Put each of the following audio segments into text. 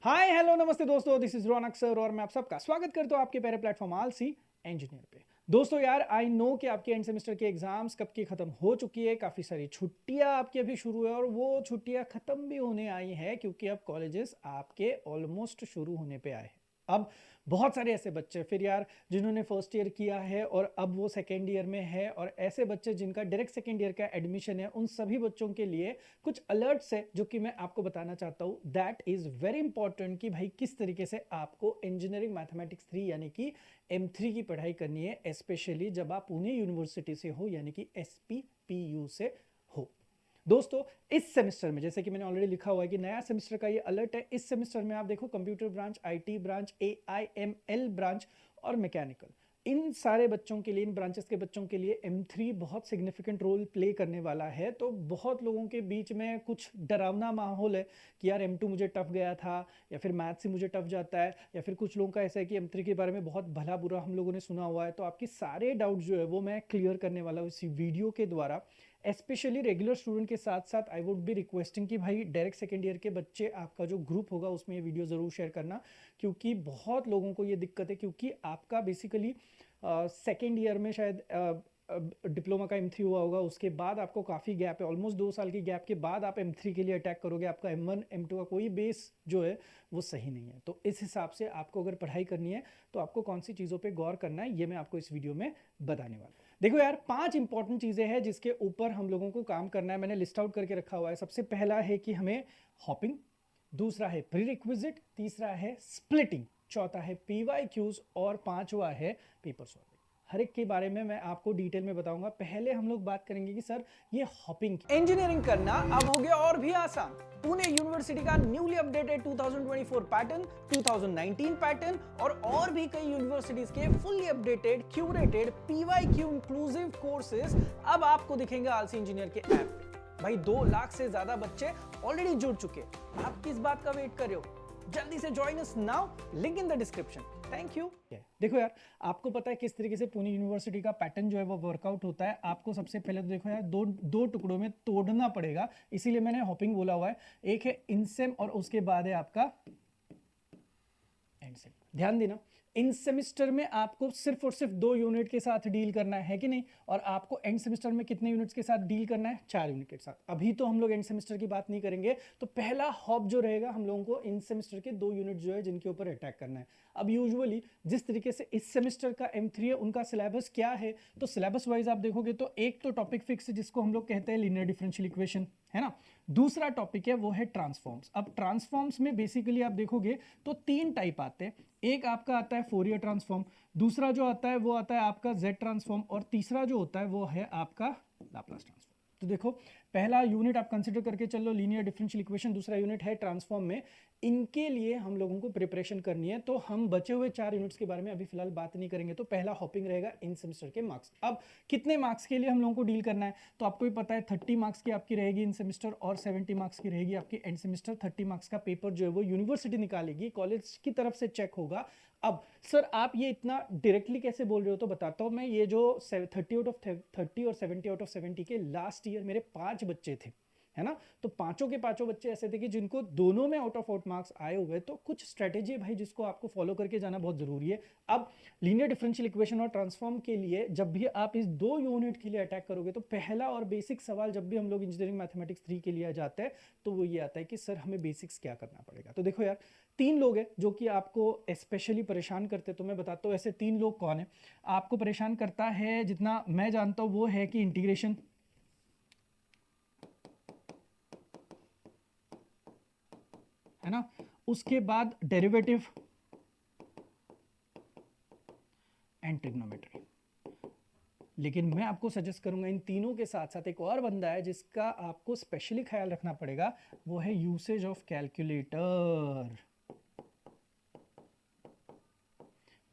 Hi hello नमस्ते दोस्तों, this is Raunak sir और मैं आप सबका स्वागत करता हूँ आपके प्यारे प्लेटफॉर्म आलसी इंजीनियर पे। दोस्तों यार, आई नो कि आपके एंड सेमेस्टर के एग्जाम्स कब की खत्म हो चुकी है, काफ़ी सारी छुट्टियां आपकी अभी शुरू है और वो छुट्टियां खत्म भी होने आई हैं क्योंकि अब कॉलेजेस आपके ऑलमोस्ट शुरू होने पे आए हैं। अब बहुत सारे ऐसे बच्चे फिर यार जिन्होंने फर्स्ट ईयर किया है और अब वो सेकेंड ईयर में है, और ऐसे बच्चे जिनका डायरेक्ट सेकेंड ईयर का एडमिशन है, उन सभी बच्चों के लिए कुछ अलर्ट्स है जो कि मैं आपको बताना चाहता हूँ। दैट इज वेरी इंपॉर्टेंट कि भाई किस तरीके से आपको इंजीनियरिंग मैथमेटिक्स 3 यानी कि M3 की पढ़ाई करनी है, स्पेशली जब आप पुणे यूनिवर्सिटी से हो यानी कि SPPU से हो। दोस्तों, इस सेमेस्टर में जैसे कि मैंने ऑलरेडी लिखा हुआ है कि नया सेमेस्टर का ये अलर्ट है। इस सेमेस्टर में आप देखो computer branch, IT branch, AIML branch और मैकेनिकल, इन सारे बच्चों के लिए, इन ब्रांचेस के बच्चों के लिए M3 बहुत सिग्निफिकेंट रोल प्ले करने वाला है। तो बहुत लोगों के बीच में कुछ डरावना माहौल है कि यार M2 मुझे टफ गया था, या फिर मैथ से मुझे टफ जाता है, या फिर कुछ लोगों का ऐसा है कि M3 के बारे में बहुत भला बुरा हम लोगों ने सुना हुआ है। तो आपके सारे डाउट जो है वो मैं क्लियर करने वाला हूँ इसी वीडियो के द्वारा। स्पेशली रेगुलर स्टूडेंट के साथ साथ आई वुड बी रिक्वेस्टिंग कि भाई डायरेक्ट सेकेंड ईयर के बच्चे, आपका जो ग्रुप होगा उसमें ये वीडियो ज़रूर शेयर करना, क्योंकि बहुत लोगों को ये दिक्कत है। क्योंकि आपका बेसिकली सेकेंड ईयर में शायद डिप्लोमा का M3 हुआ होगा, उसके बाद आपको काफ़ी गैप है, ऑलमोस्ट 2 साल की गैप के बाद आप M3 के लिए अटैक करोगे। आपका M1 M2 का कोई बेस जो है वो सही नहीं है। तो इस हिसाब से आपको अगर पढ़ाई करनी है तो आपको कौन सी चीज़ों पे गौर करना है, ये मैं आपको इस वीडियो में बताने वाला हूँ। देखो यार, 5 इंपॉर्टेंट चीज़ें हैं जिसके ऊपर हम लोगों को काम करना है। मैंने लिस्ट आउट करके रखा हुआ है। सबसे पहला है कि हमें हॉपिंग, दूसरा है प्री रिक्विजिट, तीसरा है स्प्लिटिंग, चौथा है PYQs और पांचवा है पेपर सॉल्विंग। हर एक के बारे में मैं आपको डिटेल में बताऊंगा। पहले हम लोग बात करेंगे कि सर ये हॉपिंग इंजीनियरिंग करना अब हो गया और भी आसान। पुणे यूनिवर्सिटी का न्यूली अपडेटेड 2024 पैटर्न, 2019 पैटर्न और भी कई यूनिवर्सिटीज के fully updated curated PYQ inclusive courses अब आपको दिखेंगे आलसी इंजीनियर के ऐप पे। भाई 2 लाख से ज्यादा बच्चे ऑलरेडी जुड़ चुके, आप किस बात का वेट कर रहे हो? जल्दी से join us now, link in the description. Thank you. देखो यार, आपको पता है किस तरीके से पुणे यूनिवर्सिटी का पैटर्न जो है वो वर्कआउट होता है। आपको सबसे पहले तो देखो यार, दो दो टुकड़ों में तोड़ना पड़ेगा, इसीलिए मैंने हॉपिंग बोला हुआ है। एक है इनसेम और उसके बाद है आपका एंड सेम। ध्यान देना, इन सेमेस्टर में आपको सिर्फ और सिर्फ 2 यूनिट के साथ डील करना है कि नहीं, और आपको एंड सेमेस्टर में कितने यूनिट्स के साथ डील करना है? 4 यूनिट के साथ। अभी तो हम लोग एंड सेमेस्टर की बात नहीं करेंगे। तो पहला हॉप जो रहेगा, हम लोगों को इन सेमेस्टर के 2 यूनिट जो है जिनके ऊपर अटैक करना है। अब यूजुअली जिस तरीके से इस सेमेस्टर का M3 है, उनका सिलेबस क्या है? तो सिलेबस वाइज आप देखोगे तो एक तो टॉपिक फिक्स है जिसको हम लोग कहते हैं लीनियर डिफरेंशियल इक्वेशन, है ना। दूसरा टॉपिक है वो है ट्रांसफॉर्म्स। अब ट्रांसफॉर्म्स में बेसिकली आप देखोगे तो 3 टाइप आते हैं। एक आपका आता है फोरियर ट्रांसफॉर्म, दूसरा जो आता है वो आता है आपका जेड ट्रांसफॉर्म, और तीसरा जो होता है वो है आपका लाप्लास ट्रांसफॉर्म। तो देखो, पहला यूनिट आप कंसिडर करके चलो लीनियर डिफरेंशियल इक्वेशन, दूसरा यूनिट है ट्रांसफॉर्म में। इनके लिए हम लोगों को प्रिपरेशन करनी है। तो हम बचे हुए 4 यूनिट्स के बारे में अभी फिलहाल बात नहीं करेंगे। तो पहला हॉपिंग रहेगा इन सेमेस्टर के मार्क्स। अब कितने मार्क्स के लिए हम लोगों को डील करना है? तो आपको भी पता है 30 मार्क्स की आपकी रहेगी इन सेमेस्टर और 70 मार्क्स की रहेगी आपकी एंड सेमेस्टर। 30 मार्क्स का पेपर जो है वो यूनिवर्सिटी निकालेगी, कॉलेज की तरफ से चेक होगा। अब सर आप ये इतना डायरेक्टली कैसे बोल रहे हो? तो बताता हूं मैं। ये जो 30 आउट ऑफ 30 और 70 आउट ऑफ 70 के लास्ट ईयर मेरे 5 बच्चे थे, है ना। तो पांचों के पांचों बच्चे ऐसे थे कि जिनको दोनों में आउट ऑफ आउट मार्क्स आए हुए। तो कुछ स्ट्रेटेजी है भाई जिसको आपको फॉलो करके जाना बहुत जरूरी है। अब लीनियर डिफरेंशियल इक्वेशन और ट्रांसफॉर्म के लिए जब भी आप इस 2 यूनिट के लिए अटैक करोगे, तो पहला और बेसिक सवाल जब भी हम लोग इंजीनियरिंग मैथमेटिक्स 3 के लिए जाते हैं तो वो ये आता है कि सर हमें बेसिक्स क्या करना पड़ेगा। तो देखो यार, 3 लोग हैं जो कि आपको स्पेशली परेशान करते हैं। तो मैं बताता हूँ ऐसे 3 लोग कौन है। आपको परेशान करता है, जितना मैं जानता हूँ, वो है कि इंटीग्रेशन, है ना। उसके बाद डेरिवेटिव एंड ट्रिग्नोमेट्री। लेकिन मैं आपको सजेस्ट करूंगा इन तीनों के साथ साथ एक और बंदा है जिसका आपको स्पेशली ख्याल रखना पड़ेगा, वो है यूसेज ऑफ कैलकुलेटर।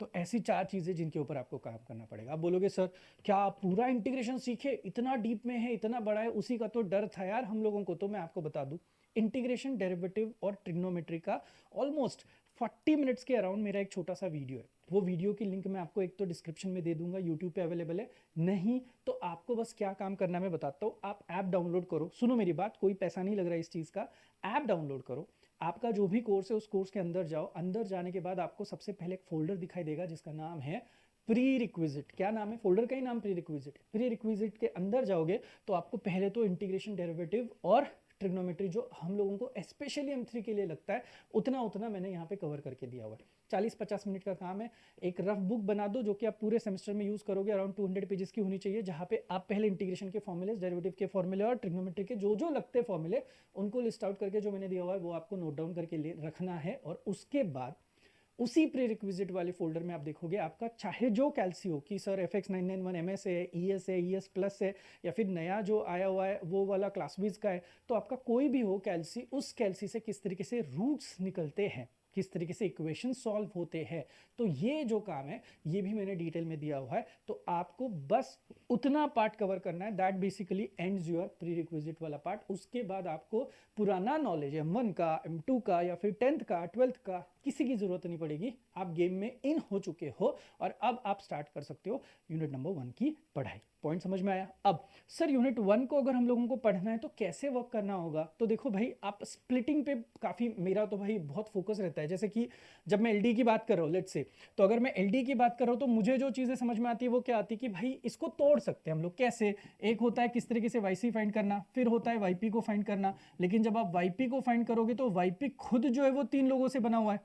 तो ऐसी 4 चीजें जिनके ऊपर आपको काम करना पड़ेगा। आप बोलोगे सर क्या आप पूरा इंटीग्रेशन सीखे? इतना डीप में है, इतना बड़ा है, उसी का तो डर था यार हम लोगों को। तो मैं आपको बता दूं, इंटीग्रेशन, डेरिवेटिव और ट्रिग्नोमेट्री का ऑलमोस्ट 40 मिनट्स के अराउंड मेरा एक छोटा सा वीडियो है। वो वीडियो की लिंक मैं आपको एक तो डिस्क्रिप्शन में दे दूंगा, यूट्यूब पे अवेलेबल है। नहीं तो आपको बस क्या काम करना है मैं बताता हूँ। आप ऐप डाउनलोड करो, सुनो मेरी बात, कोई पैसा नहीं लग रहा है इस चीज़ का। ऐप डाउनलोड करो, आपका जो भी कोर्स है उस कोर्स के अंदर जाओ, अंदर जाने के बाद आपको सबसे पहले एक फोल्डर दिखाई देगा जिसका नाम है प्री रिक्विजिट। क्या नाम है फोल्डर का? ही नाम प्री रिक्विजिट। प्री रिक्विजिट के अंदर जाओगे तो आपको पहले तो इंटीग्रेशन, डेरिवेटिव और ट्रिग्नोमेट्री जो हम लोगों को स्पेशली M3 के लिए लगता है उतना उतना मैंने यहाँ पे कवर करके दिया हुआ है। 40-50 मिनट का काम है। एक रफ बुक बना दो जो कि आप पूरे सेमेस्टर में यूज करोगे, अराउंड 200 पेजेस की होनी चाहिए, जहाँ पे आप पहले इंटीग्रेशन के फॉर्मूले, डेरिवेटिव के फॉर्मूले और ट्रिग्नोमेट्री के जो जो लगते हैं फॉर्मूले उनको लिस्ट आउट करके जो मैंने दिया हुआ है वो आपको नोट डाउन करके रखना है। और उसके बाद उसी प्री रिक्विजिट वाले फोल्डर में आप देखोगे आपका चाहे जो कैल्सी हो कि सर FX991 MS है, ES है, ES प्लस है, या फिर नया जो आया हुआ है वो वाला क्लासविज का है, तो आपका कोई भी हो कैल्सी, उस कैल्सी से किस तरीके से रूट्स निकलते हैं, किस तरीके से इक्वेशन सॉल्व होते हैं, तो ये जो काम है ये भी मैंने डिटेल में दिया हुआ है। तो आपको बस उतना पार्ट कवर करना है, that basically ends your pre requisite वाला पार्ट। उसके बाद आपको पुराना नॉलेज M1 का, M2 का या फिर 10th का, 12th का किसी की जरूरत नहीं पड़ेगी। आप गेम में इन हो चुके हो और अब आप स्टार्ट कर सकते हो यूनिट नंबर 1 की पढ़ाई। पॉइंट समझ में आया? अब सर यूनिट 1 को अगर हम लोगों को पढ़ना है तो कैसे वर्क करना होगा? तो देखो भाई, आप स्प्लिटिंग पे काफ़ी, मेरा तो भाई बहुत फोकस रहता है। जैसे कि जब मैं LD की बात कर रहा हूँ लेट्स से, तो अगर मैं LD की बात कर रहा हूँ तो मुझे जो चीज़ें समझ में आती है वो क्या आती है कि भाई इसको तोड़ सकते हैं हम लोग कैसे। एक होता है किस तरीके से YC फाइंड करना, फिर होता है YP को फाइंड करना। लेकिन जब आप YP को फाइंड करोगे तो YP खुद जो है वो 3 लोगों से बना हुआ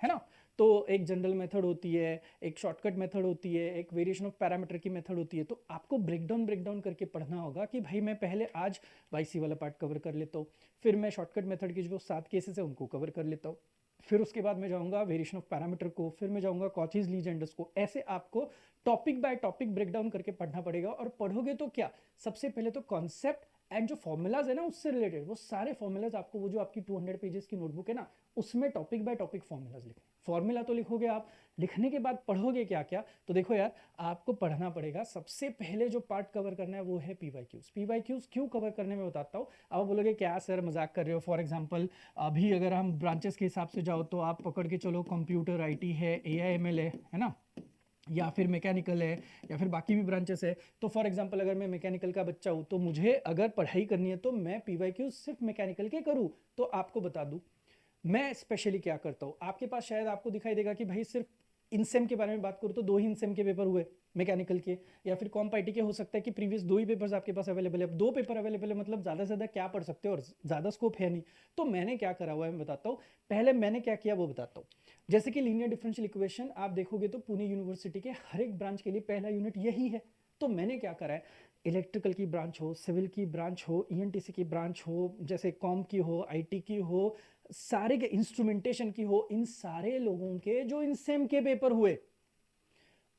है ना। तो एक जनरल मेथड होती है, एक शॉर्टकट मेथड होती है, एक वेरिएशन ऑफ पैरामीटर की मेथड होती है। तो आपको ब्रेकडाउन करके पढ़ना होगा कि भाई मैं पहले आज YC वाला पार्ट कवर कर लेता हूँ, फिर मैं शॉर्टकट मेथड की जो 7 केसेस है उनको कवर कर लेता हूँ, फिर उसके बाद मैं जाऊंगा वेरिएशन ऑफ पैरामीटर को, फिर मैं जाऊंगा कॉचीज लीजेंडर्स को। ऐसे आपको टॉपिक बाय टॉपिक ब्रेकडाउन करके पढ़ना पड़ेगा। और पढ़ोगे तो क्या, सबसे पहले तो कॉन्सेप्ट एंड जो फॉर्मूलाज है ना उससे रिलेटेड, वो सारे फॉर्मूलाज आपको, वो जो आपकी 200 पेजेस की नोटबुक है ना उसमें टॉपिक बाय टॉपिक फॉर्मूलाज लिखने। फॉर्मूला तो लिखोगे आप, लिखने के बाद पढ़ोगे क्या क्या? तो देखो यार, आपको पढ़ना पड़ेगा। सबसे पहले जो पार्ट कवर करना है वो है PYQs। PYQs क्यों कवर करने में बताता हूँ। आप बोलोगे क्या सर मजाक कर रहे हो? फॉर एग्जाम्पल अभी अगर हम ब्रांचेस के हिसाब से जाओ तो आप पकड़ के चलो कंप्यूटर IT है, AI ML है ना, या फिर मैकेनिकल है, या फिर बाकी भी ब्रांचेस है। तो फॉर एग्जांपल अगर मैं मैकेनिकल का बच्चा हूँ तो मुझे अगर पढ़ाई करनी है तो मैं PYQ सिर्फ मैकेनिकल के करूँ। तो आपको बता दूँ मैं स्पेशली क्या करता हूँ। आपके पास शायद आपको दिखाई देगा कि भाई सिर्फ इनसेम के बारे में बात करूँ तो 2 ही इनसेम के पेपर हुए मैकेनिकल के, या फिर कॉम्प IT के हो सकता है कि प्रीवियस 2 ही पेपर्स आपके पास अवेलेबल है। अब 2 पेपर अवेलेबल है मतलब ज़्यादा से ज़्यादा क्या पढ़ सकते हो, और ज़्यादा स्कोप है नहीं। तो मैंने क्या करा हुआ है मैं बताता हूँ। पहले मैंने क्या किया वो बताता हूँ। जैसे कि लीनियर डिफरेंशियल इक्वेशन आप देखोगे तो पुणे यूनिवर्सिटी के हर एक ब्रांच के लिए पहला यूनिट यही है। तो मैंने क्या करा है, इलेक्ट्रिकल की ब्रांच हो, सिविल की ब्रांच हो, ENTC की ब्रांच हो, जैसे कॉम की हो, IT की हो, सारे के इंस्ट्रूमेंटेशन की हो, इन सारे लोगों के जो इन सेम के पेपर हुए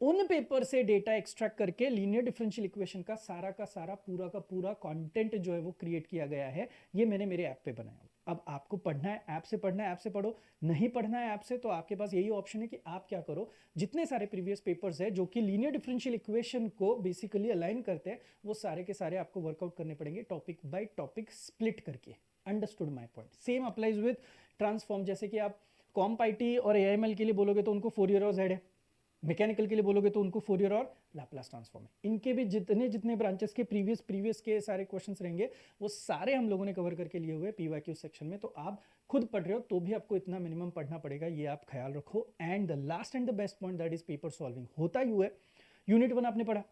उन पेपर से डेटा एक्सट्रैक्ट करके लीनियर डिफरेंशियल इक्वेशन का सारा पूरा का पूरा कंटेंट जो है वो क्रिएट किया गया है। ये मैंने मेरे ऐप पे बनाया। अब आपको पढ़ना है ऐप से, पढ़ना है ऐप से पढ़ो, नहीं पढ़ना है ऐप से तो आपके पास यही ऑप्शन है कि आप क्या करो, जितने सारे प्रीवियस पेपर्स है जो कि लीनियर डिफरेंशियल इक्वेशन को बेसिकली अलाइन करते हैं वो सारे के सारे आपको वर्कआउट करने पड़ेंगे टॉपिक बाय टॉपिक स्प्लिट करके। Understood my point? Same applies with transform. जैसे कि आप कॉम्प IT और AIML के लिए बोलोगे तो उनको फोरियर और जेड है, मैकेनिकल के लिए बोलोगे तो उनको फोरियर और लाप्लास ट्रांसफॉर्म है। इनके भी जितने जितने ब्रांचेस के प्रीवियस के सारे क्वेश्चंस रहेंगे वो सारे हम लोगों ने कवर करके लिए हुए PYQ सेक्शन में। तो आप खुद पढ़ रहे हो तो भी आपको इतना मिनिमम पढ़ना पड़ेगा, ये आप ख्याल रखो। And the last and the best point that is paper solving. होता यूँ है, यूनिट 1 आपने पढ़ा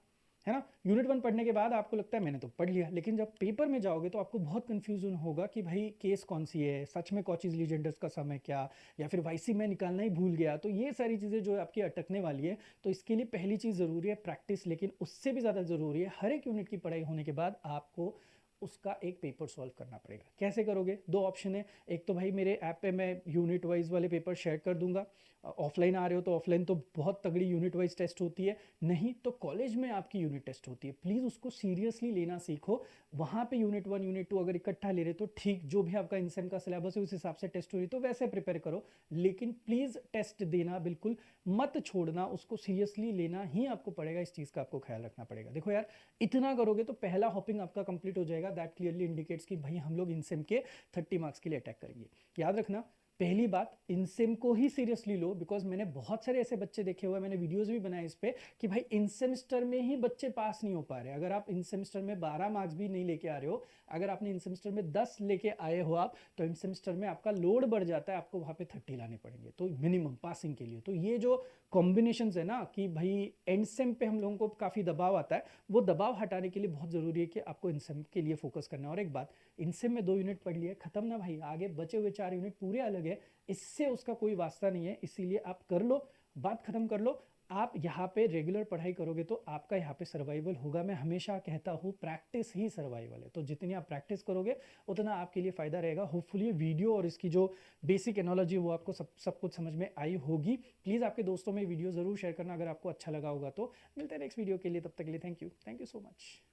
है ना, यूनिट 1 पढ़ने के बाद आपको लगता है मैंने तो पढ़ लिया, लेकिन जब पेपर में जाओगे तो आपको बहुत कंफ्यूजन होगा कि भाई केस कौन सी है, सच में कॉचीज लीजेंडर्स का समय क्या, या फिर YC में निकालना ही भूल गया। तो ये सारी चीज़ें जो आपकी अटकने वाली है। तो इसके लिए पहली चीज़ ज़रूरी है प्रैक्टिस, लेकिन उससे भी ज़्यादा ज़रूरी है हर एक यूनिट की पढ़ाई होने के बाद आपको उसका एक पेपर सॉल्व करना पड़ेगा। कैसे करोगे? 2 ऑप्शन है। एक तो भाई मेरे ऐप पे मैं यूनिट वाइज वाले पेपर शेयर कर दूंगा। ऑफलाइन आ रहे हो तो ऑफलाइन तो बहुत तगड़ी यूनिट वाइज टेस्ट होती है, नहीं तो कॉलेज में आपकी यूनिट टेस्ट होती है। प्लीज़ उसको सीरियसली लेना सीखो। वहाँ पे यूनिट 1 यूनिट 2 अगर इकट्ठा ले रहे तो ठीक, जो भी आपका इनसेम का सिलेबस है उस हिसाब से टेस्ट हो रही तो वैसे प्रिपेयर करो, लेकिन प्लीज़ टेस्ट देना बिल्कुल मत छोड़ना, उसको सीरियसली लेना ही आपको पड़ेगा। इस चीज़ का आपको ख्याल रखना पड़ेगा। देखो यार, इतना करोगे तो पहला हॉपिंग आपका कंप्लीट हो जाएगा। दैट क्लियरली इंडिकेट्स कि भाई हम लोग इनसेम के 30 मार्क्स के लिए अटैक करेंगे। याद रखना पहली बात, इनसेम को ही सीरियसली लो, बिकॉज मैंने बहुत सारे ऐसे बच्चे देखे हुए हैं, मैंने वीडियोस भी बनाए इस पे कि भाई इन सेमेस्टर में ही बच्चे पास नहीं हो पा रहे। अगर आप इन सेमेस्टर में 12 मार्क्स भी नहीं लेके आ रहे हो, अगर आपने इन सेमेस्टर में 10 लेके आए हो आप, तो इन सेमेस्टर में आपका लोड बढ़ जाता है, आपको वहाँ पे 30 लाने पड़ेंगे तो मिनिमम पासिंग के लिए। तो ये जो कॉम्बिनेशन है ना कि भाई एंड सेम पे हम लोगों को काफ़ी दबाव आता है, वो दबाव हटाने के लिए बहुत ज़रूरी है कि आपको इन सेम के लिए फोकस करना है। और एक बात, इनसे में 2 यूनिट पढ़ लिया खत्म ना भाई, आगे बचे हुए 4 यूनिट पूरे अलग है, इससे उसका कोई वास्ता नहीं है, इसीलिए आप कर लो, बात खत्म कर लो। आप यहाँ पे रेगुलर पढ़ाई करोगे तो आपका यहाँ पे सर्वाइवल होगा। मैं हमेशा कहता हूँ प्रैक्टिस ही सर्वाइवल है, तो जितनी आप प्रैक्टिस करोगे उतना आपके लिए फ़ायदा रहेगा। होपफुली ये वीडियो और इसकी जो बेसिक एनोलॉजी वो आपको सब कुछ समझ में आई होगी। प्लीज़ आपके दोस्तों में वीडियो ज़रूर शेयर करना अगर आपको अच्छा लगा होगा तो। मिलते हैं नेक्स्ट वीडियो के लिए, तब तक के लिए थैंक यू सो मच।